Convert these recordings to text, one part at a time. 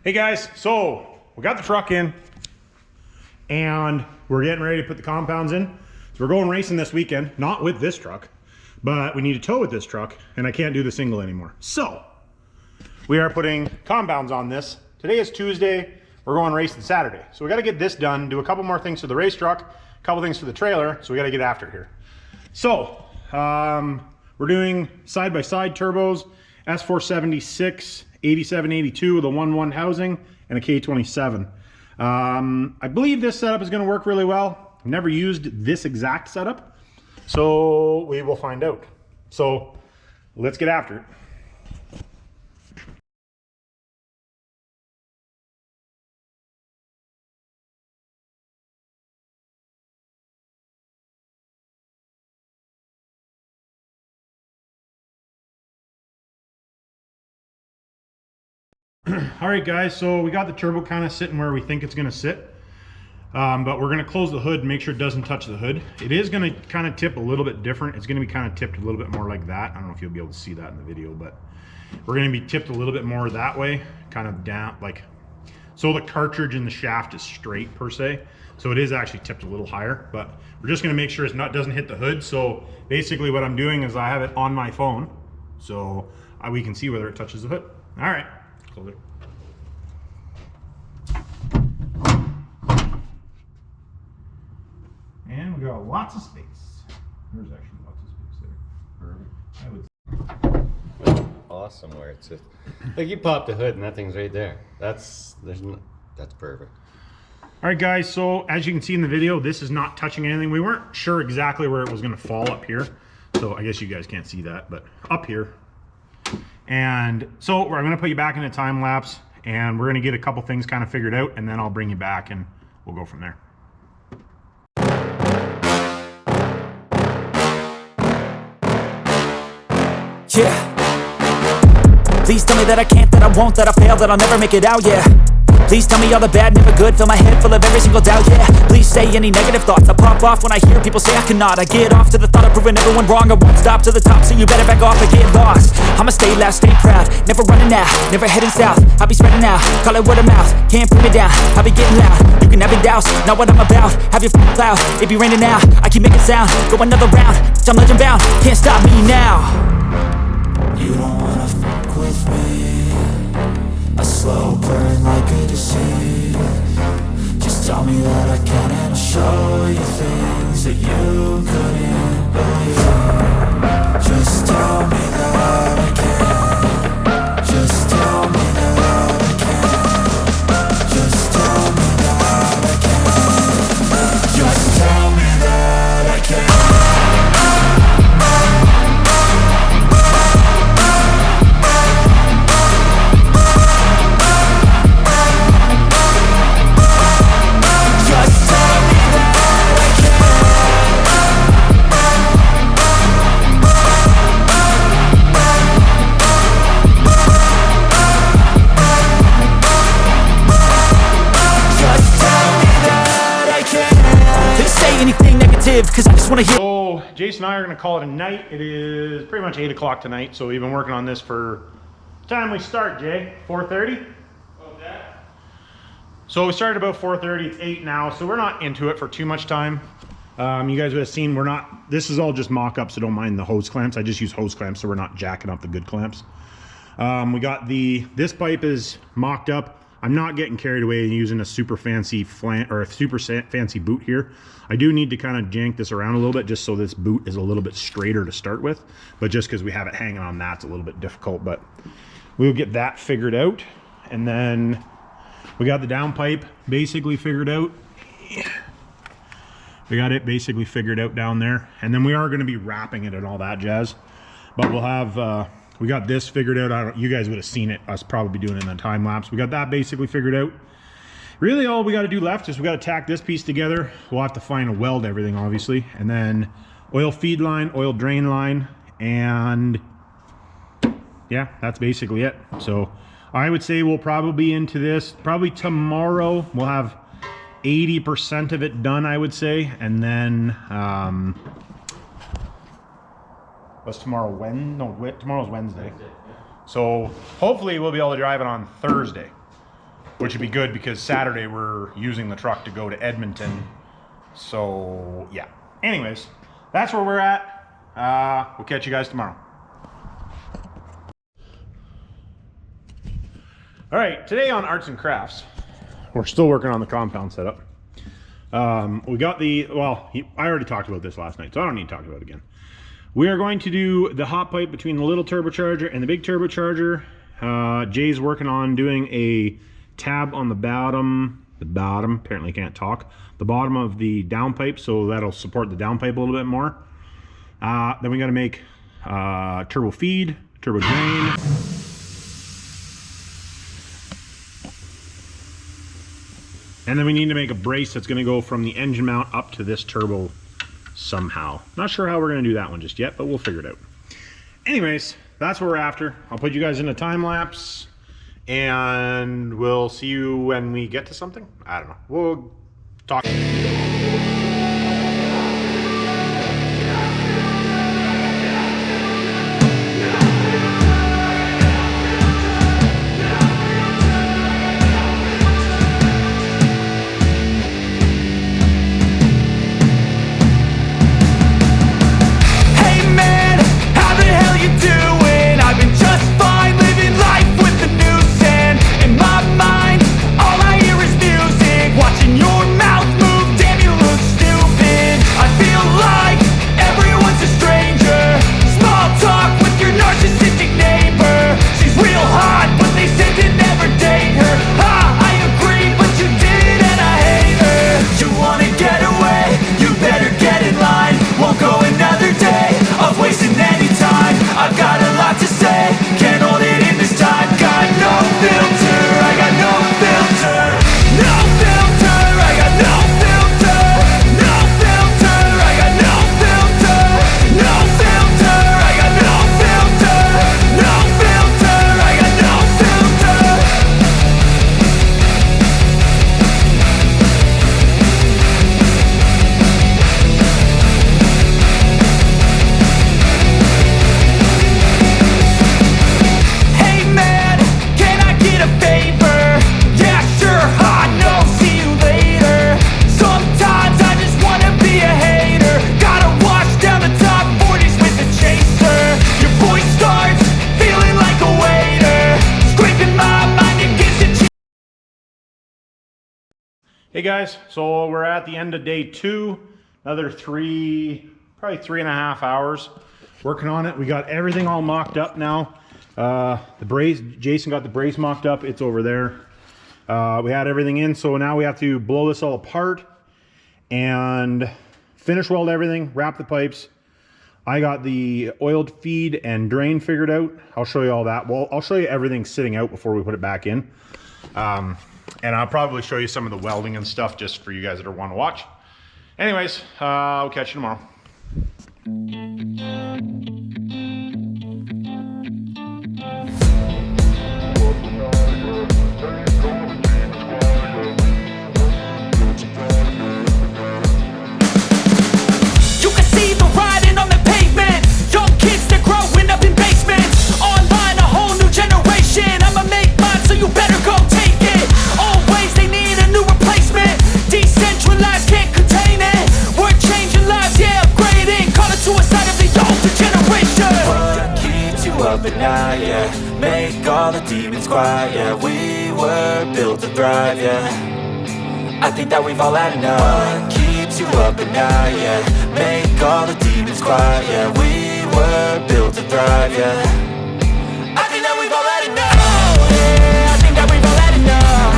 Hey guys, so we got the truck in and we're getting ready to put the compounds in. So we're going racing this weekend, not with this truck, but we need to tow with this truck and I can't do the single anymore. So we are putting compounds on this. Today is Tuesday, we're going racing Saturday. So we got to get this done, do a couple more things for the race truck, a couple things for the trailer, so we got to get after here. So we're doing side-by-side turbos, s476, 8782 with a 1.1 housing and a k27. I believe this setup is going to work really well. I've never used this exact setup, so we will find out. So let's get after it. All right guys, so we got the turbo kind of sitting where we think it's going to sit, but we're going to close the hood and make sure it doesn't touch the hood. It is going to kind of tip a little bit different. It's going to be kind of tipped a little bit more like that. I don't know if you'll be able to see that in the video, but we're going to be tipped a little bit more that way, kind of down, like, so the cartridge in the shaft is straight per se. So it is actually tipped a little higher, but we're just going to make sure it doesn't hit the hood. So basically what I'm doing is I have it on my phone so we can see whether it touches the hood. All right. Close it. And we got lots of space. There's actually lots of space there. Perfect. That's awesome where it's just, like you pop the hood and that thing's right there. That's perfect. All right guys, so as you can see in the video, this is not touching anything. We weren't sure exactly where it was going to fall up here. So I guess you guys can't see that, but up here. And so I'm going to put you back in a time lapse and we're going to get a couple things kind of figured out and then I'll bring you back and we'll go from there. Yeah. Please tell me that I can't, that I won't, that I fail, that I'll never make it out, yeah. Please tell me all the bad, never good, fill my head full of every single doubt, yeah. Please say any negative thoughts, I pop off when I hear people say I cannot. I get off to the thought of proving everyone wrong, I won't stop to the top, so you better back off and get lost. I'ma stay loud, stay proud, never running out, never heading south. I'll be spreading out, call it word of mouth, can't put me down, I'll be getting loud. You can have it douse, not what I'm about, have your cloud, it be raining now. I keep making sound, go another round, I'm legend bound, can't stop me now. You don't wanna fuck with me, a slow burn like a disease. Just tell me that I can and I'll show you things that you couldn't believe. Just tell me that I can. Just tell me that I can. Just tell me that I can. Just tell me that I can. Cause I just want to hear. So Jason and I are going to call it a night. It is pretty much 8 o'clock tonight, so we've been working on this for time we start, Jay. 4:30. Okay. So we started about 4:30. It's 8 now, so we're not into it for too much time. You guys would have seen we're not. This is all just mock-up, so don't mind the hose clamps. I just use hose clamps, so we're not jacking up the good clamps. We got this pipe is mocked up. I'm not getting carried away and using a super fancy flange or a super fancy boot here. I do need to kind of jank this around a little bit just so this boot is a little bit straighter to start with. But just because we have it hanging on that's a little bit difficult. But we'll get that figured out. And then we got the down pipe basically figured out. We got it basically figured out down there. And then we are going to be wrapping it and all that jazz. But we'll have... we got this figured out. You guys would have seen it, us probably doing it in a time lapse. We got that basically figured out. Really all we got to do left is we got to tack this piece together. We'll have to find a weld everything obviously. And then oil feed line, oil drain line, and yeah, that's basically it. So I would say we'll probably be into this probably tomorrow. We'll have 80% of it done, I would say. And then what's tomorrow? Tomorrow's Wednesday. So hopefully we'll be able to drive it on Thursday. which would be good because Saturday we're using the truck to go to Edmonton. So yeah. Anyways, that's where we're at. We'll catch you guys tomorrow. All right, today on Arts and Crafts, we're still working on the compound setup. We got the, well, I already talked about this last night, so I don't need to talk about it again. We are going to do the hot pipe between the little turbocharger and the big turbocharger. Jay's working on doing a tab on the bottom, apparently can't talk, the bottom of the downpipe, so that'll support the downpipe a little bit more. Then we got to make turbo feed, turbo drain. And then we need to make a brace that's going to go from the engine mount up to this turbo somehow. Not sure how we're going to do that one just yet, but we'll figure it out. Anyways, that's what we're after. I'll put you guys in a time lapse and we'll see you when we get to something. I don't know. We'll talk. Hey guys, so we're at the end of day 2, another probably 3.5 hours working on it. We got everything all mocked up now. The brace, Jason got the brace mocked up, it's over there. We had everything in, so now we have to blow this all apart and finish weld everything, wrap the pipes. I got the oiled feed and drain figured out. I'll show you all that. Well, I'll show you everything sitting out before we put it back in. And I'll probably show you some of the welding and stuff just for you guys that want to watch. Anyways, I'll catch you tomorrow. You can see the writing on the pavement. Young kids, they're growing up in basements. Online, a whole new generation. I'ma make mine, so you better go take it. Always they need a new replacement. Decentralized, can't contain it. We're changing lives, yeah, upgrading. Call it suicide of the older generation. What keeps you up at night, yeah? Make all the demons quiet, yeah. We were built to thrive, yeah. I think that we've all had enough. What keeps you up at night, yeah? Make all the demons quiet, yeah. We were built to thrive, yeah. I think that we've all had enough. Oh, yeah, I think that we've all had enough.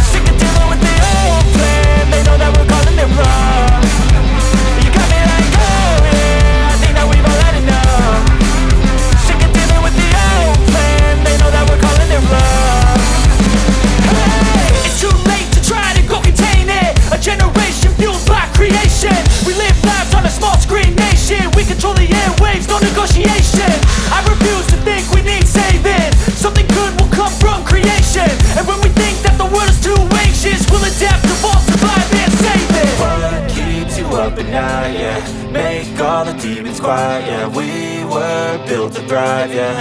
Sick of dealing with the old plan. They know that we're calling it wrong. You got me like, oh, yeah, I think that we've all had enough. Sick of dealing with the old plan. They know that we're calling it wrong. Hey, it's too late to try to go contain it. A generation fueled by creation. We live lives on a small screen nation. We control the airwaves, no negotiation. I refuse to think we need saving. Something good will come from creation. And when we think that the world is too anxious, we'll adapt, evolve, survive, and save it. What keeps you up at night, yeah? Make all the demons quiet, yeah. We were built to thrive, yeah.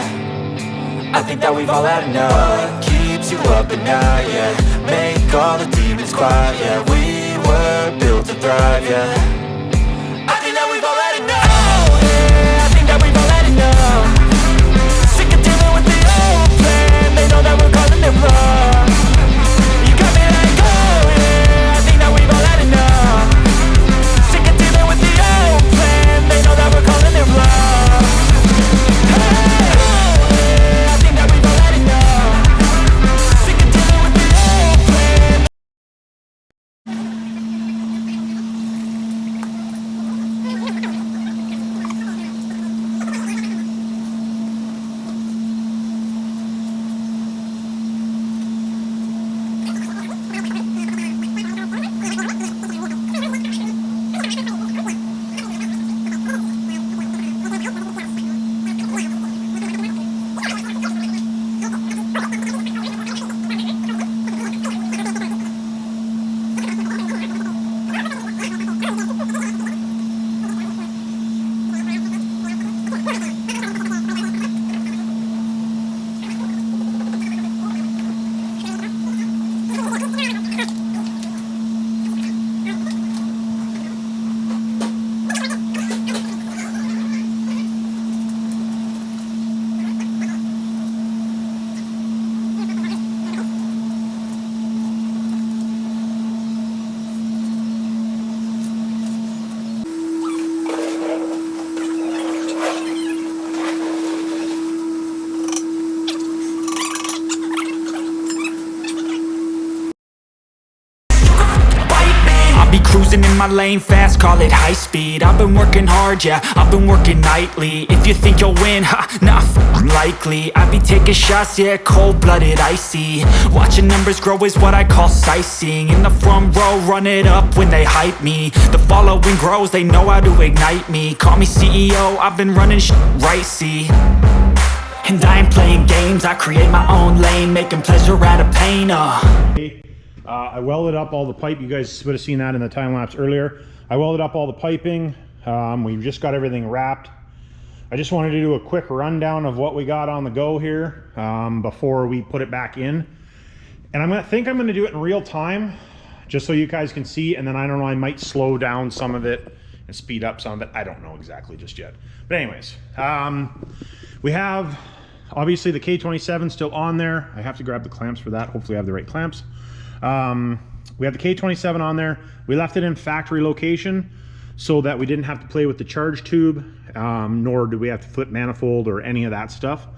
I think that we've all had enough. What keeps you up at night, yeah? Make all the demons quiet, yeah. We were built to thrive, yeah. I think that we've all had enough. Oh, yeah, I think that we've all had enough. Sick of dealing with the old plan. They know that we're calling it bluff. You got me like, oh yeah, I think that we've all had enough. Sick of dealing with the old plan. They know that we're calling it bluff. Hey, oh yeah, I think that we've all had enough. Sick of dealing with the old plan. Cruising in my lane fast, call it high speed. I've been working hard, yeah, I've been working nightly. If you think you'll win, ha, not likely. I be taking shots, yeah, cold-blooded, icy. Watching numbers grow is what I call sightseeing. In the front row, run it up when they hype me. The following grows, they know how to ignite me. Call me CEO, I've been running right, see. And I ain't playing games, I create my own lane, making pleasure out of pain, I welded up all the pipe. You guys would have seen that in the time lapse earlier. I welded up all the piping. We've just got everything wrapped. I just wanted to do a quick rundown of what we got on the go here before we put it back in. And I'm gonna do it in real time, just so you guys can see. And then I don't know, I might slow down some of it and speed up some of it. I don't know exactly just yet. But anyways, we have obviously the K27 still on there. I have to grab the clamps for that. Hopefully I have the right clamps. We have the K27 on there. We left it in factory location so that we didn't have to play with the charge tube, nor do we have to flip manifold or any of that stuff.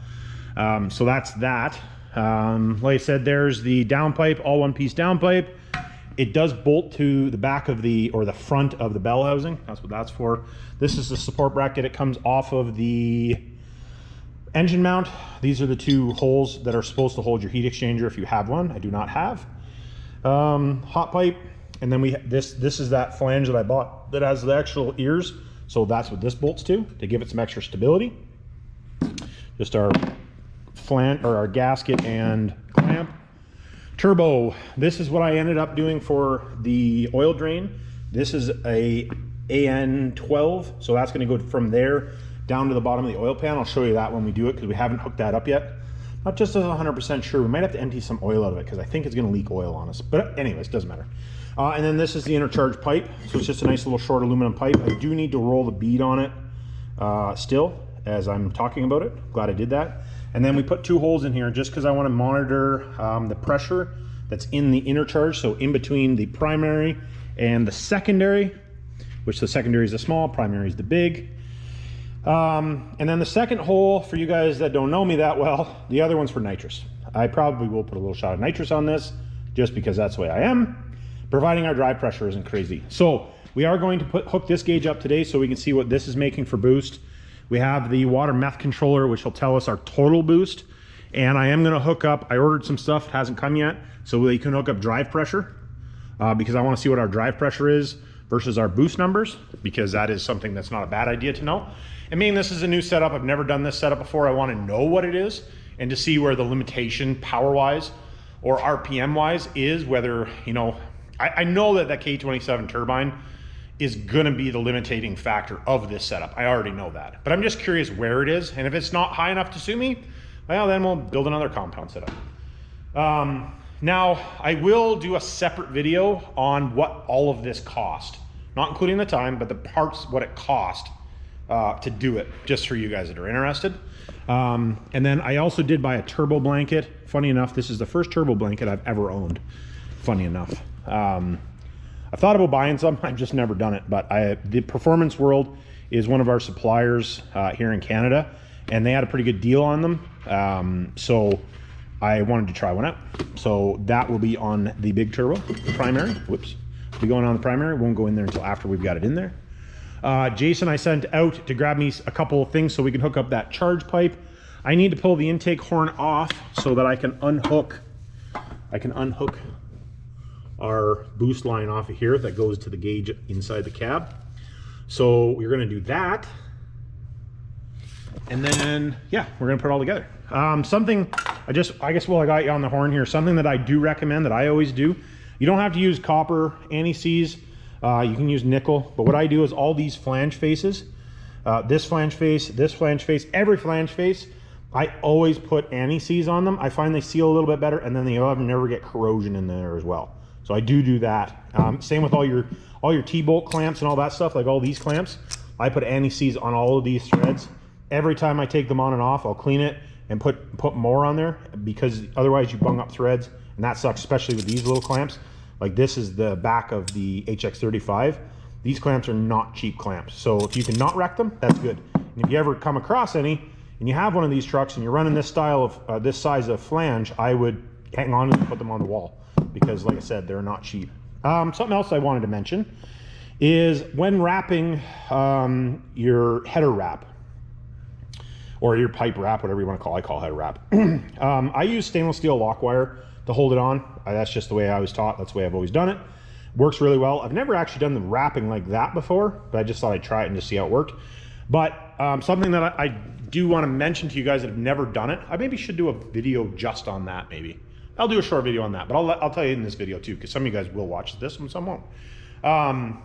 So that's that. Like I said, there's the downpipe, all one piece downpipe. It does bolt to the back of the front of the bell housing. That's what that's for. This is the support bracket. It comes off of the engine mount. These are the two holes that are supposed to hold your heat exchanger if you have one. I do not have. Hot pipe, and then this is that flange that I bought that has the actual ears, so that's what this bolts to give it some extra stability. Just our flange, or our gasket and clamp. Turbo, this is what I ended up doing for the oil drain. This is a AN12, so that's going to go from there down to the bottom of the oil pan. I'll show you that when we do it, because we haven't hooked that up yet. Not just as 100% sure. We might have to empty some oil out of it because I think it's going to leak oil on us. But anyways, doesn't matter. And then this is the intercharge pipe. So it's just a nice little short aluminum pipe. I do need to roll the bead on it still as I'm talking about it. Glad I did that. And then we put two holes in here just because I want to monitor the pressure that's in the intercharge. So in between the primary and the secondary, which the secondary is the small, primary is the big. And then the second hole, for you guys that don't know me that well, the other one's for nitrous. I probably will put a little shot of nitrous on this just because that's the way I am, providing our drive pressure isn't crazy. So we are going to hook this gauge up today so we can see what this is making for boost. We have the water meth controller, which will tell us our total boost. And I am going to hook up, I ordered some stuff, it hasn't come yet, so we can hook up drive pressure because I want to see what our drive pressure is versus our boost numbers, because that is something that's not a bad idea to know. And being this is a new setup, I've never done this setup before, I want to know what it is and to see where the limitation power-wise or RPM-wise is, whether, you know, I know that that K27 turbine is gonna be the limiting factor of this setup. I already know that, but I'm just curious where it is, and if it's not high enough to suit me, Well, then we'll build another compound setup. Now, I will do a separate video on what all of this cost. Not including the time, but the parts, what it cost to do it, just for you guys that are interested. And then I also did buy a turbo blanket. Funny enough, this is the first turbo blanket I've ever owned. Funny enough. I thought about buying some, I've just never done it. But the Performance World is one of our suppliers here in Canada, and they had a pretty good deal on them. So I wanted to try one out. So that will be on the big turbo, the primary. Whoops. Be going on the primary. Won't go in there until after we've got it in there. Jason, I sent out to grab me a couple of things so we can hook up that charge pipe. I need to pull the intake horn off so that I can unhook our boost line off of here that goes to the gauge inside the cab. So we're going to do that. And then, yeah, we're going to put it all together. Something I guess while I got you on the horn here, something that I do recommend, that I always do, you don't have to use copper anti-seize. You can use nickel, but what I do is all these flange faces, this flange face, every flange face, I always put anti-seize on them. I find they seal a little bit better, and then they never get corrosion in there as well. So I do that. Same with all your T-bolt clamps and all that stuff, like all these clamps. I put anti-seize on all of these threads. Every time I take them on and off, I'll clean it and put more on there, because otherwise you bung up threads, and that sucks, especially with these little clamps. Like this is the back of the HX35. These clamps are not cheap clamps. So if you can not wreck them, that's good. And if you ever come across any, and you have one of these trucks and you're running this style of, this size of flange, I would hang on to them and put them on the wall, because like I said, they're not cheap. Something else I wanted to mention is when wrapping your header wrap, or your pipe wrap, whatever you want to call it. I call header wrap. I use stainless steel lock wire to hold it on. That's just the way I was taught. That's the way I've always done it. Works really well. I've never actually done the wrapping like that before, but I just thought I'd try it and just see how it worked. But something that I do want to mention to you guys that have never done it, I maybe should do a video just on that. Maybe I'll do a short video on that, but I'll tell you in this video too, because some of you guys will watch this and some won't.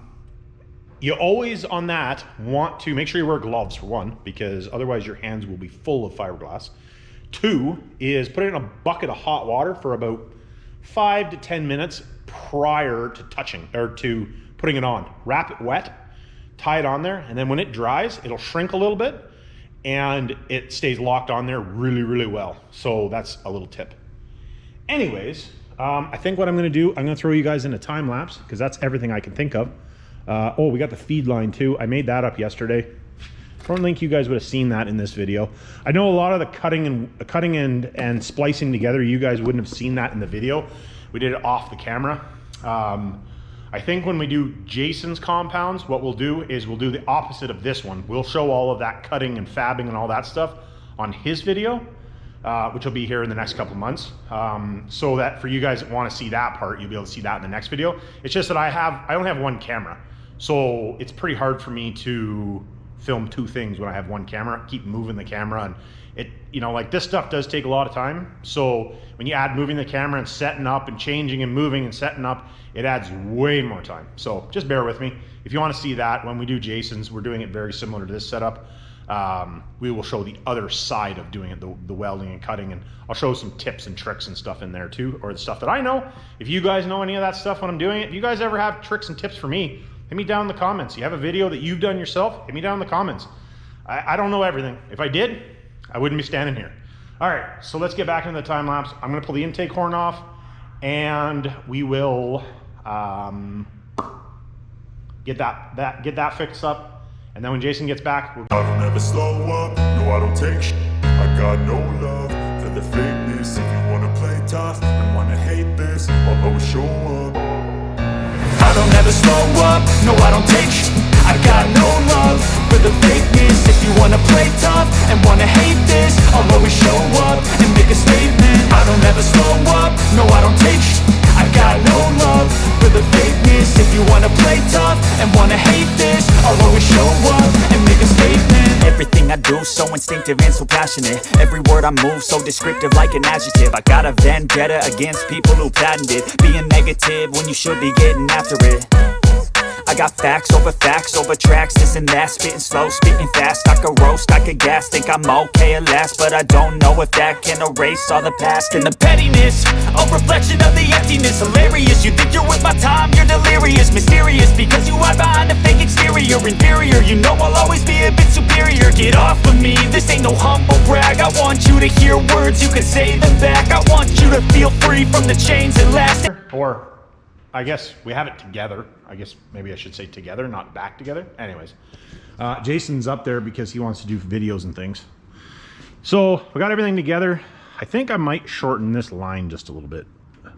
You always on that want to make sure you wear gloves, for one, because otherwise your hands will be full of fiberglass. Two is put it in a bucket of hot water for about 5 to 10 minutes prior to touching, or to putting it on. Wrap it wet, tie it on there, and then when it dries, it'll shrink a little bit and it stays locked on there really, really well. So that's a little tip. Anyways, I think what I'm gonna do, I'm gonna throw you guys in a time lapse, because that's everything I can think of. Oh, we got the feed line too. I made that up yesterday. I don't think you guys would have seen that in this video. I know a lot of the cutting and splicing together, you guys wouldn't have seen that in the video. We did it off the camera. I think when we do Jason's compounds, what we'll do is we'll do the opposite of this one. We'll show all of that cutting and fabbing and all that stuff on his video, which will be here in the next couple months. So that for you guys that want to see that part, you'll be able to see that in the next video. It's just that I only have one camera. So it's pretty hard for me to film two things when I have one camera, keep moving the camera, and it, you know, like this stuff does take a lot of time. So when you add moving the camera and setting up and changing and moving and setting up, it adds way more time. So just bear with me. If you want to see that, when we do Jason's, we're doing it very similar to this setup. We will show the other side of doing it, the welding and cutting, and I'll show some tips and tricks and stuff in there too, or the stuff that I know. If you guys know any of that stuff when I'm doing it, if you guys ever have tricks and tips for me, hit me down in the comments. You have a video that you've done yourself, hit me down in the comments. I don't know everything. If I did, I wouldn't be standing here. All right, so let's get back into the time lapse. I'm gonna pull the intake horn off, and we will get that fixed up. And then when Jason gets back, I don't ever slow up, no I don't take shit. I got no love for the fakeness. If you wanna play tough and wanna hate this, I'll always show up. I don't ever slow up, no I don't take shit. I got no love for the fakeness. If you wanna play tough and wanna hate this, I'll always show up and make a statement. I don't ever slow up, no I don't take shit. I got no love for the fakeness. If you wanna play tough and wanna hate this, I'll always show up and make a statement. Everything I do so instinctive and so passionate. Every word I move so descriptive like an adjective. I got a vendetta against people who patented being negative when you should be getting after it. I got facts over tracks, this and that. Spitting slow, spitting fast, I could roast, I could gas. Think I'm okay at last, but I don't know if that can erase all the past. And the pettiness, a reflection of the emptiness. Hilarious, you think you're with my time, you're delirious. Mysterious, because you hide behind a fake exterior. Inferior, you know I'll always be a bit superior. Get off of me, this ain't no humble brag. I want you to hear words, you can say them back. I want you to feel free from the chains that last. Or I guess we have it together. I guess maybe I should say together, not back together. Anyways, Jason's up there because he wants to do videos and things. So we got everything together. I think I might shorten this line just a little bit,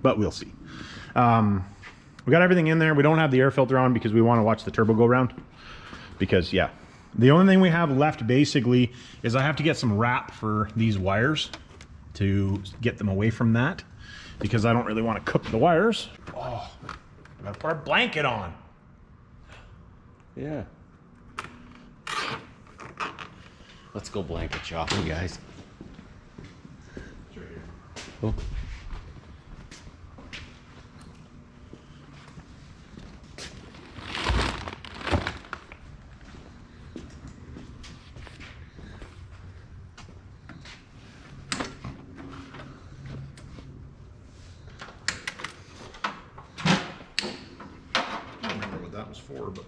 but we'll see. We got everything in there. We don't have the air filter on because we want to watch the turbo go round. Because yeah, the only thing we have left basically is I have to get some wrap for these wires to get them away from that, because I don't really want to cook the wires. Oh, I gotta put our blanket on. Yeah. Let's go blanket shopping, guys. It's right here. Oh. That was for, but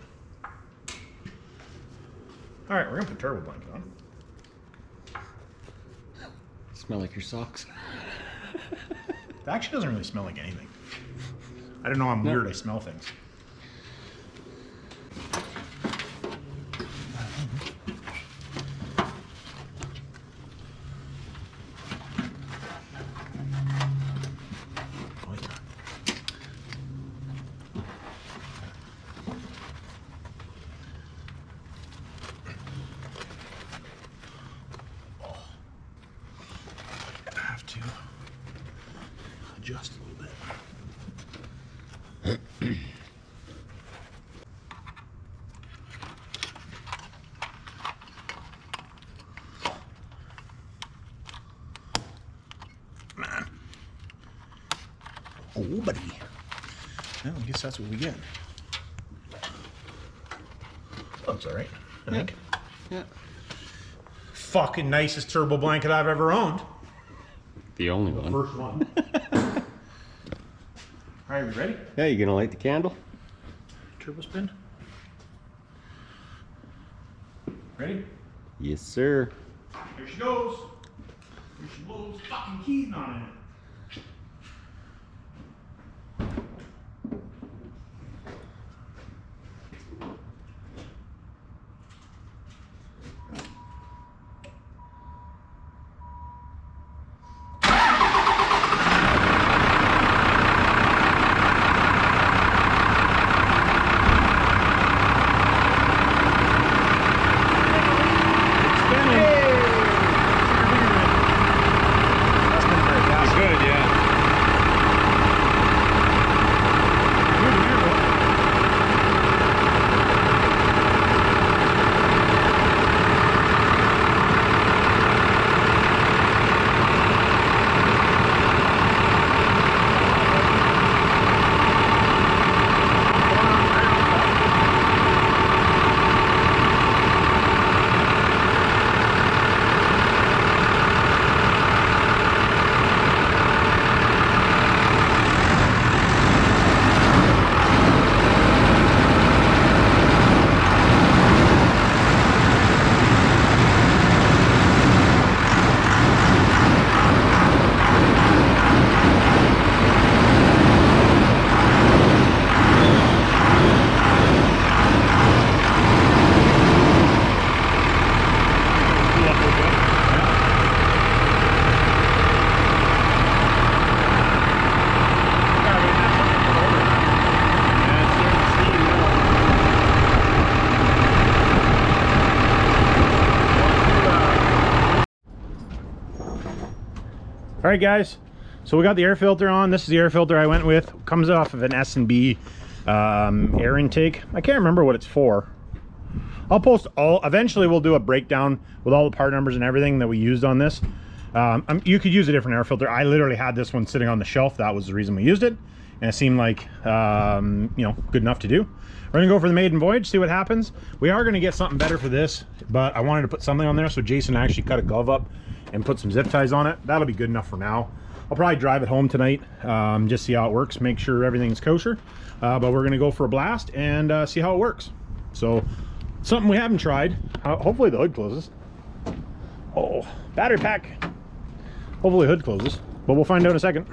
all right, we're gonna put turbo blanket on. Smell like your socks. It actually doesn't really smell like anything. I don't know, I'm weird, I smell things. To adjust a little bit. Man. Oh, buddy. Well, I guess that's what we get. Looks all right, I think. Yeah. Fucking nicest turbo blanket I've ever owned. The only one. First one. All right, we ready? Yeah, you gonna light the candle? Turbo spin. Ready? Yes, sir. Here she goes. Here she blows. Fucking keys not in it. All right, guys, so we got the air filter on. This is the air filter I went with. Comes off of an S&B air intake. I can't remember what it's for. I'll post all, eventually we'll do a breakdown with all the part numbers and everything that we used on this. You could use a different air filter. I literally had this one sitting on the shelf. That was the reason we used it. and it seemed like you know, good enough to do. We're gonna go for the Maiden voyage, see what happens. We are gonna get something better for this, but I wanted to put something on there, so Jason actually cut a glove up and put some zip ties on it. That'll be good enough for now. I'll probably drive it home tonight, just see how it works, make sure everything's kosher. But we're gonna go for a blast and see how it works. So something we haven't tried. Hopefully the hood closes. Oh, battery pack. Hopefully the hood closes, but we'll find out in a second.